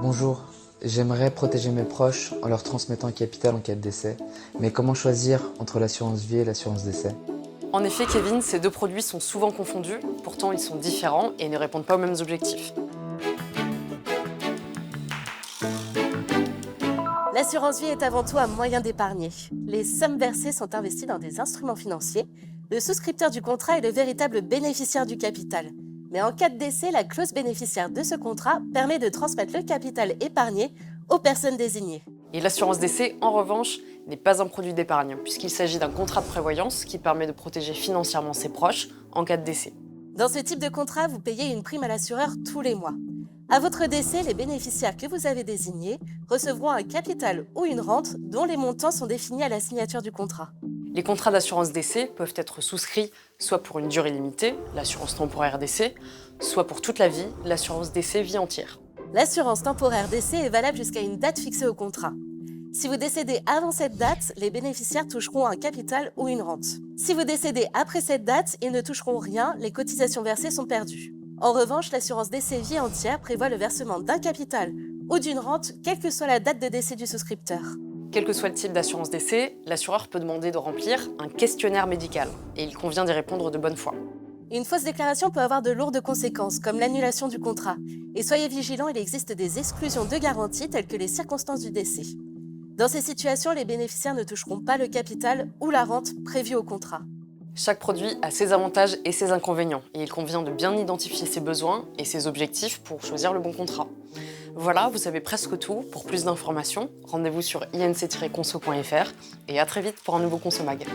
Bonjour, j'aimerais protéger mes proches en leur transmettant un capital en cas de décès, mais comment choisir entre l'assurance vie et l'assurance décès? En effet, Kevin, ces deux produits sont souvent confondus, pourtant ils sont différents et ne répondent pas aux mêmes objectifs. L'assurance vie est avant tout un moyen d'épargner. Les sommes versées sont investies dans des instruments financiers. Le souscripteur du contrat est le véritable bénéficiaire du capital. Mais en cas de décès, la clause bénéficiaire de ce contrat permet de transmettre le capital épargné aux personnes désignées. Et l'assurance décès, en revanche, n'est pas un produit d'épargne, puisqu'il s'agit d'un contrat de prévoyance qui permet de protéger financièrement ses proches en cas de décès. Dans ce type de contrat, vous payez une prime à l'assureur tous les mois. À votre décès, les bénéficiaires que vous avez désignés recevront un capital ou une rente dont les montants sont définis à la signature du contrat. Les contrats d'assurance décès peuvent être souscrits soit pour une durée limitée, l'assurance temporaire décès, soit pour toute la vie, l'assurance décès vie entière. L'assurance temporaire décès est valable jusqu'à une date fixée au contrat. Si vous décédez avant cette date, les bénéficiaires toucheront un capital ou une rente. Si vous décédez après cette date, ils ne toucheront rien, les cotisations versées sont perdues. En revanche, l'assurance décès vie entière prévoit le versement d'un capital ou d'une rente, quelle que soit la date de décès du souscripteur. Quel que soit le type d'assurance décès, l'assureur peut demander de remplir un questionnaire médical et il convient d'y répondre de bonne foi. Une fausse déclaration peut avoir de lourdes conséquences, comme l'annulation du contrat. Et soyez vigilants, il existe des exclusions de garantie telles que les circonstances du décès. Dans ces situations, les bénéficiaires ne toucheront pas le capital ou la rente prévue au contrat. Chaque produit a ses avantages et ses inconvénients et il convient de bien identifier ses besoins et ses objectifs pour choisir le bon contrat. Voilà, vous savez presque tout. Pour plus d'informations, rendez-vous sur inc-conso.fr et à très vite pour un nouveau Consomag.